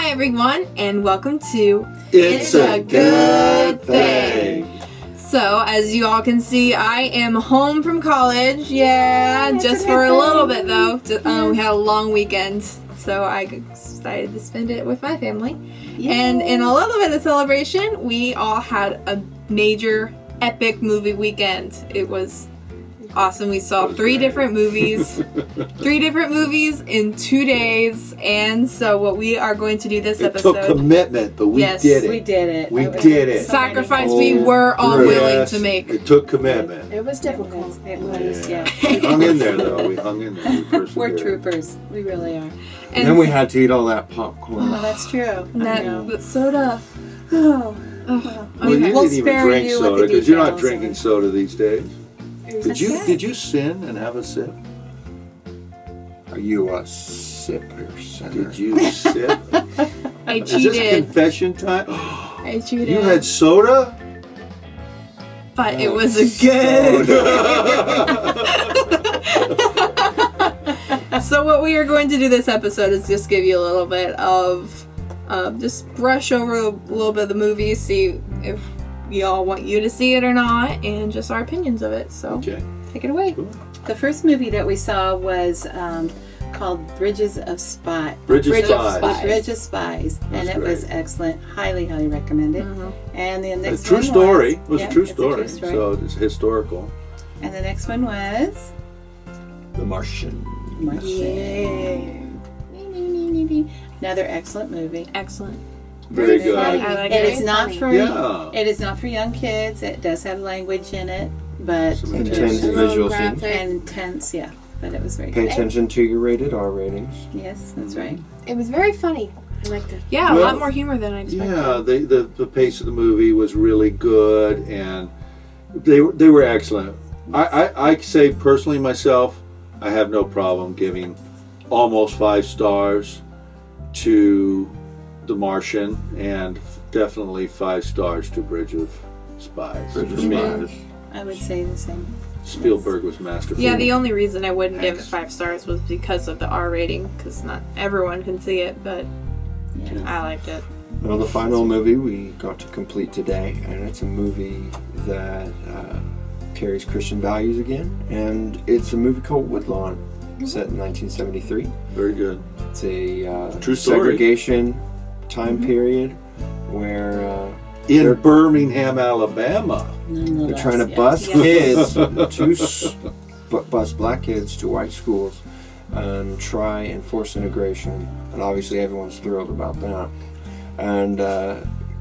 Hi everyone, and welcome to It's a Good Thing. So, as you all can see, I am home from college. Yeah, just for a little bit though. We had a long weekend, so I decided to spend it with my family. Yay. And in a little bit of celebration, we all had a major, epic movie weekend. It was awesome. We saw three different movies in 2 days. And so what we are going to do this episode... It took commitment, but we did it. We did it. We did it. Sacrifice we were all willing to make. It took commitment. It was difficult. It was, yeah. We hung in there, though. We hung in there. We're troopers. We really are. And then we had to eat all that popcorn. Well, that's true. And that soda. Oh. Well, you didn't even drink soda, because you're not drinking soda these days. Did you sin and have a sip? Are you a sipper, sinner? Did you sip? I cheated. Is this confession time? I cheated. You had soda? But it was a good. So what we are going to do this episode is just give you a little bit of, just brush over a little bit of the movie, see if we all want you to see it or not, and just our opinions of it. So take it away. Cool. The first movie that we saw was called Bridges of Spies. Bridge of Spies. And it was excellent. Highly, highly recommended. Mm-hmm. And the next true one story. Was, it was a true story. So it's historical. And the next one was The Martian. Yay. Another excellent movie. Excellent. Very good. I like It it. is not for Yeah. it is not for young kids. It does have language in it, but Some Intense visual scenes. and intense, yeah. But it was very Pay good. attention to your rated R ratings. Yes, that's right. It was very funny. I liked it. Yeah, Well, a lot more humor than I expected. Yeah, the pace of the movie was really good, and they were excellent. I say personally myself, I have no problem giving almost 5 stars to The Martian, and definitely 5 stars to Bridge of Spies. Bridge of Spies. I would say the same. Spielberg was masterful. Yeah, the only reason I wouldn't give it 5 stars was because of the R rating, because not everyone can see it, but Yeah. I liked it. Well, the final movie we got to complete today, and it's a movie that carries Christian values again, and it's a movie called Woodlawn, set in 1973. Very good. It's a True story. segregation time period where In Birmingham, Alabama. they're trying to bus kids bus black kids to white schools and try and force integration, and obviously everyone's thrilled about that. And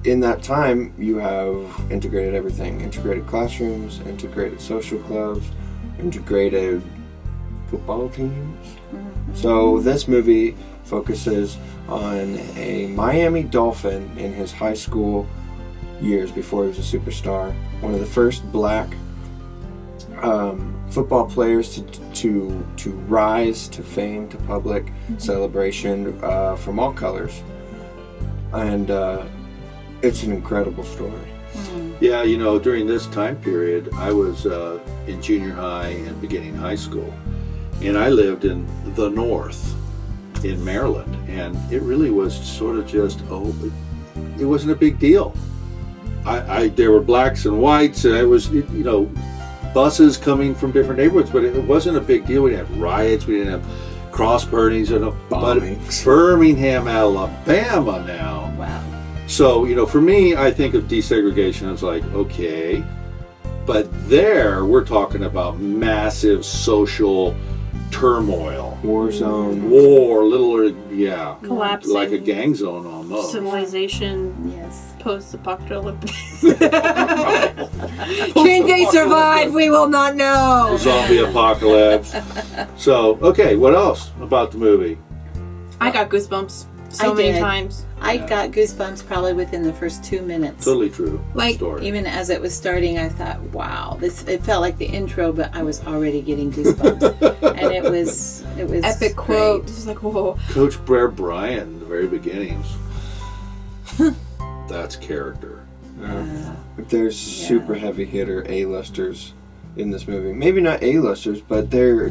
in that time you have integrated everything: integrated classrooms, integrated social clubs, integrated football teams. So this movie focuses on a Miami Dolphin in his high school years before he was a superstar, one of the first black football players to rise to fame, to public celebration from all colors, and it's an incredible story. Yeah, during this time period, I was in junior high and beginning high school, and I lived in the North in Maryland, and it really was sort of just, it wasn't a big deal. There were blacks and whites, and it was, buses coming from different neighborhoods, but it wasn't a big deal. We didn't have riots, we didn't have cross burnings, but Birmingham, Alabama now. Wow. So, for me, I think of desegregation as like, okay, but there we're talking about massive social turmoil. War zone. Collapsing. Like a gang zone almost. Civilization. Yes. Post-apocalyptic. Can they survive? We will not know. Zombie apocalypse. So, okay, what else about the movie? I got goosebumps so many times. I got goosebumps probably within the first 2 minutes. Totally true. Like, story. Even as it was starting, I thought, wow, it felt like the intro, but I was already getting goosebumps. And it was epic great. quote. Just like, whoa. Coach Bear Bryant in the very beginnings. That's character. There's super heavy hitter A-listers in this movie. Maybe not A-listers, but they're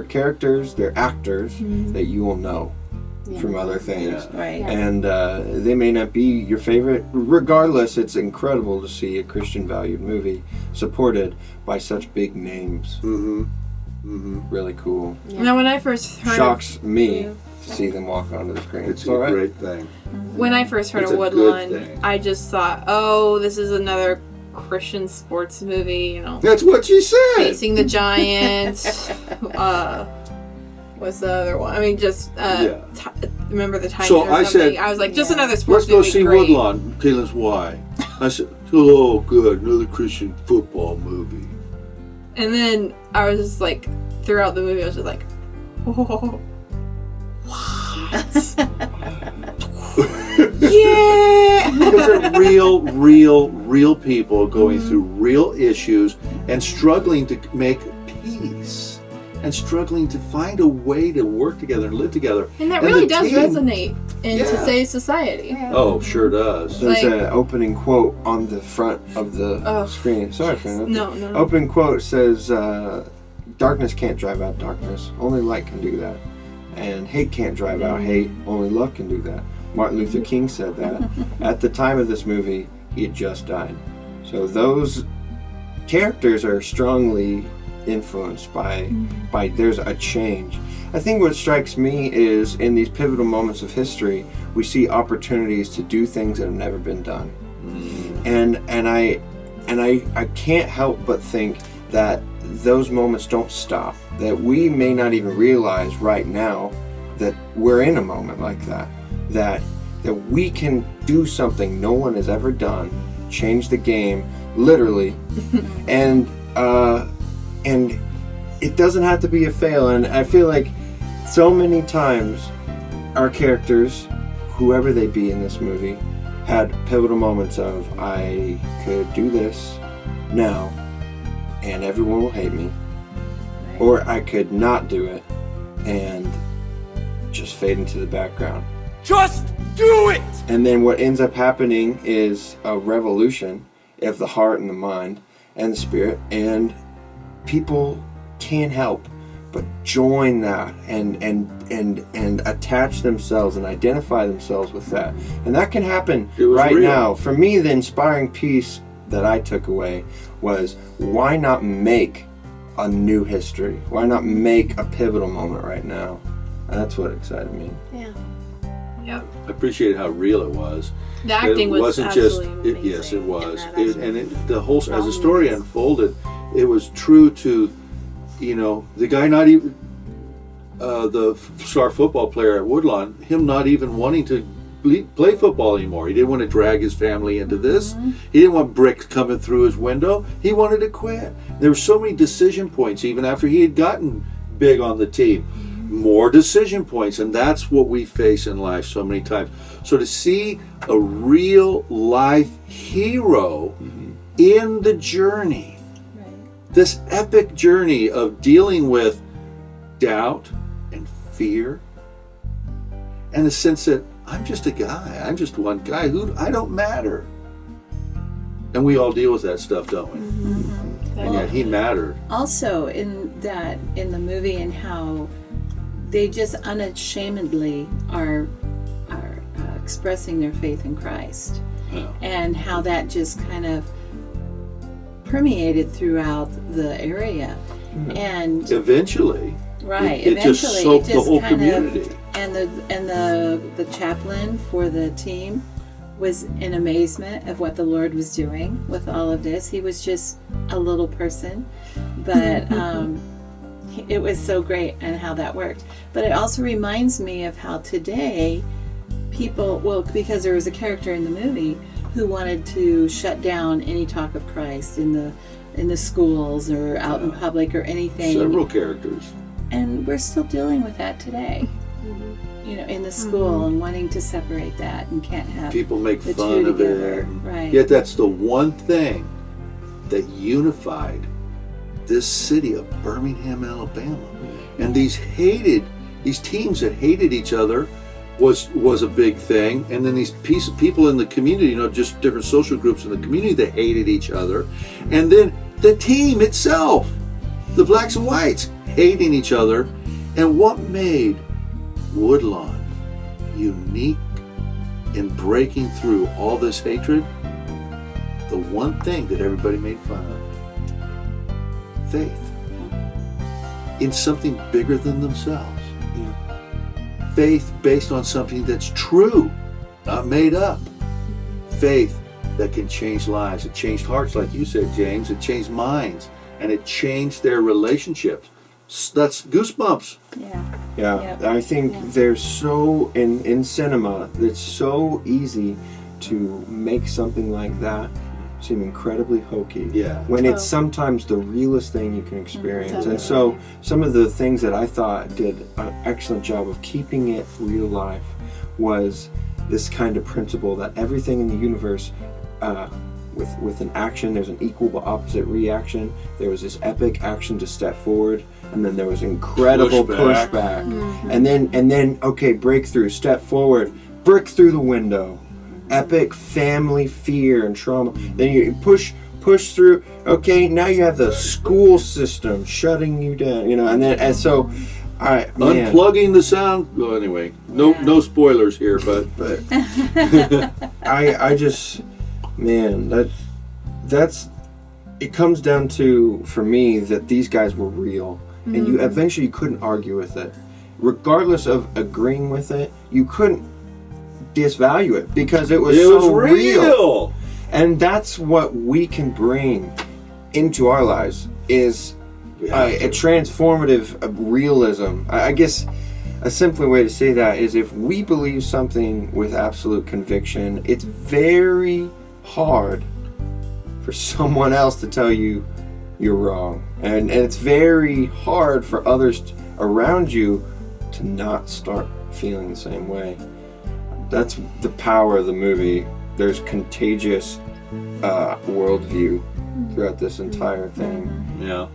characters, they're actors that you will know. from other things. Yeah. Right. And they may not be your favorite. Regardless, it's incredible to see a Christian valued movie supported by such big names. Mm-hmm. Mm-hmm. Really cool. Now, when I first heard Shocks me to see them walk onto the screen. It's all a right. great thing. when I first heard It's of a good Woodlawn, thing. I just thought, oh, this is another Christian sports movie, you know, That's what she said. facing the giants. What's the other one? I mean, just remember the Titans So or I something. said, I was like, just another Let's sports go movie. see Great. Woodlawn. Caitlin's why? I said, oh, good, another Christian football movie. And then I was just like, throughout the movie, I was just like, oh, yeah. Because they're real people going through real issues and struggling to make peace and struggling to find a way to work together and live together. And that And really the does team- resonate in Yeah. today's society. Oh, sure does. There's Like- an opening quote on the front of the Oh, screen. Sorry for that. No, no. Opening quote says, darkness can't drive out darkness. Only light can do that. And hate can't drive out hate. Only love can do that. Martin Luther King said that. At the time of this movie, he had just died. So those characters are strongly influenced by there's a change. I think what strikes me is in these pivotal moments of history, we see opportunities to do things that have never been done. And I can't help but think that those moments don't stop. That we may not even realize right now that we're in a moment like that. That we can do something no one has ever done, change the game, literally, and it doesn't have to be a fail. And I feel like so many times our characters, whoever they be in this movie, had pivotal moments of, I could do this now and everyone will hate me, or I could not do it and just fade into the background. Just do it! And then what ends up happening is a revolution of the heart and the mind and the spirit, and people can't help but join that and attach themselves and identify themselves with that. And that can happen It was right real. now. For me, the inspiring piece that I took away was, why not make a new history? Why not make a pivotal moment right now? And that's what excited me. Yeah. Yep. I appreciated how real it was. The acting It was wasn't just absolutely amazing. yes, it was. in that aspect. The whole as All the story movies. unfolded, it was true to, the guy not even the star football player at Woodlawn, him not even wanting to play football anymore. He didn't want to drag his family into this. He didn't want bricks coming through his window. He wanted to quit. There were so many decision points even after he had gotten big on the team. More decision points, and that's what we face in life so many times. So to see a real life hero in the journey, this epic journey of dealing with doubt and fear, and the sense that I'm just a guy, I'm just one guy, I don't matter. And we all deal with that stuff, don't we? And yet he mattered. Also in the movie, and how they just unashamedly are expressing their faith in Christ, Yeah. and how that just kind of permeated throughout the area, and Eventually, right, it just eventually soaked it the just whole kind community. of, and the chaplain for the team was in amazement of what the Lord was doing with all of this. He was just a little person, but it was so great and how that worked. But it also reminds me of how today people, because there was a character in the movie who wanted to shut down any talk of Christ in the schools or out in public or anything. Several characters. And we're still dealing with that today. In the school, and wanting to separate that, and can't have People make the fun two of together. it. Right. Yet that's the one thing that unified this city of Birmingham, Alabama. And these teams that hated each other was a big thing. And then these people in the community, just different social groups in the community that hated each other. And then the team itself, the blacks and whites, hating each other. And what made Woodlawn unique in breaking through all this hatred, the one thing that everybody made fun of, faith in something bigger than themselves. Faith based on something that's true, not made up. Faith that can change lives. It changed hearts, like you said, James. It changed minds, and it changed their relationships. That's goosebumps. Yeah, I think there's so in cinema, it's so easy to make something like that seem incredibly hokey. Yeah. When it's sometimes the realest thing you can experience. And so some of the things that I thought did an excellent job of keeping it real life was this kind of principle that everything in the universe with an action, there's an equal but opposite reaction. There was this epic action to step forward, and then there was incredible pushback. And then okay, breakthrough, step forward, break through the window. Epic family fear and trauma. Then you push through. Okay, now you have the school system shutting you down. And so, unplugging the sound. Well, anyway, no spoilers here, but I just, man, that's it comes down to, for me, that these guys were real, and you eventually couldn't argue with it, regardless of agreeing with it. You couldn't disvalue it because it was so real. And that's what we can bring into our lives, is a transformative realism. I guess a simpler way to say that is, if we believe something with absolute conviction, it's very hard for someone else to tell you you're wrong, and it's very hard for others around you to not start feeling the same way. That's the power of the movie. There's contagious worldview throughout this entire thing. Yeah.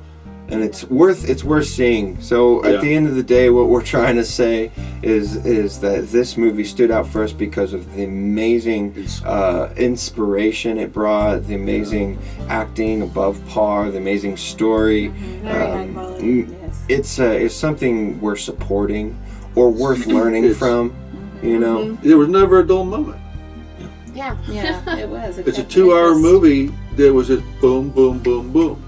And it's worth seeing. So at the end of the day, what we're trying to say is that this movie stood out for us because of the amazing inspiration it brought, the amazing acting above par, the amazing story. Very high quality. Yes. It's something worth supporting or worth learning from. There was never a dull moment. Yeah. Yeah, it was. It's a 2-hour movie. There was just boom, boom, boom, boom.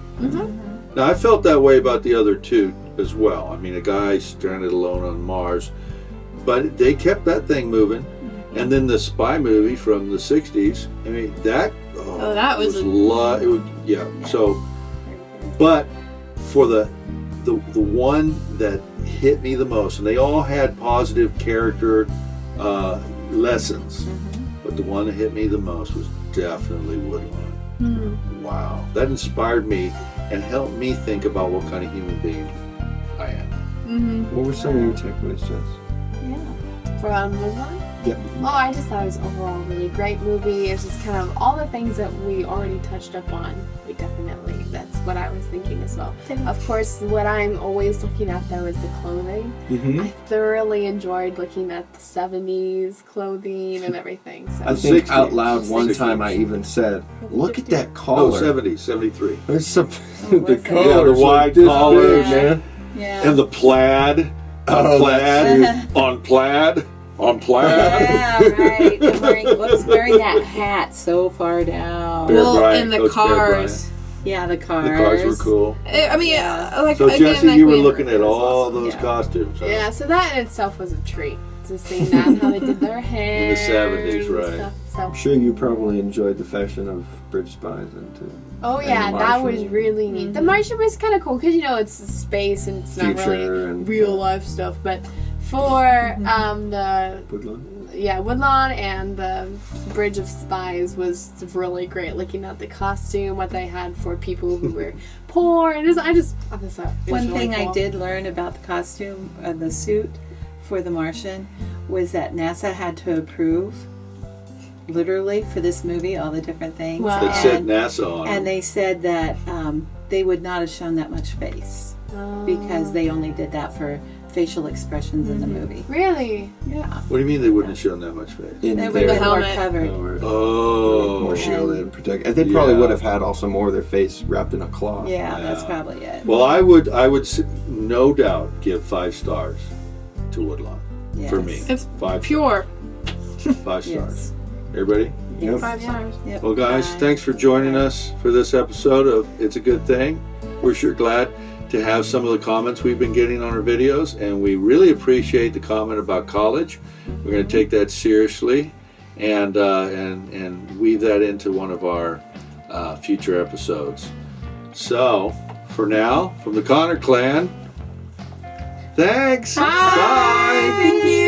Now, I felt that way about the other two as well. I mean, a guy stranded alone on Mars, but they kept that thing moving. And then the spy movie from the 60s, I mean, that was So, but for the one that hit me the most, and they all had positive character lessons, but the one that hit me the most was definitely Woodlawn. Wow, that inspired me and helped me think about what kind of human being I am. What were some of your takeaways, Jess? From Woodlawn? Yep. Oh, I just thought it was overall a really great movie. It's just kind of all the things that we already touched up on. That's what I was thinking as well. Of course, what I'm always looking at, though, is the clothing. I thoroughly enjoyed looking at the 70s clothing and everything. So. I think 60s. out loud one time I even said, look at that collar. 70s, 73. There's some the the collar. collar, The wide collars, man. Yeah. and the plaid, on plaid. Yeah, right. And wearing that hat so far down. Bear Bryant, and the Coach Bear cars. Yeah, the cars. The cars were cool. I mean, like, So again, Jesse, like you were we looking at was all awesome. those costumes. Huh? Yeah, so that in itself was a treat. To see that, how they did their hair. In the 70s, and right. stuff, so. I'm sure you probably enjoyed the fashion of Bridge Spies and too. Oh yeah, And that Martian. was really neat. The Martian was kind of cool because it's space and it's not Future really and- real life stuff. But for the Woodlawn. Woodlawn and the Bridge of Spies was really great. Looking at the costume, what they had for people who were poor, and I thought it was One really thing cool. I did learn about the costume, the suit for the Martian, was that NASA had to approve, literally, for this movie, all the different things. Wow. That said NASA on And them. they said that they would not have shown that much face because they only did that for facial expressions in the movie. Really. Yeah. What do you mean they wouldn't have shown that much face? In They their would have been more helmet. covered. more shielded and protected. And they probably Yeah. would have had also more of their face wrapped in a cloth. Yeah, that's Yeah. probably it. Well, I would no doubt give 5 stars to Woodlawn. for me. It's 5 pure. 5 stars. Yes. Everybody? Yep. 5 stars. Yep. Well, guys, Bye. thanks for joining us for this episode of It's a Good Thing. We're sure glad to have some of the comments we've been getting on our videos, and we really appreciate the comment about college. We're going to take that seriously and weave that into one of our future episodes. So, for now, from the Connor clan, thanks. Bye. Thank you.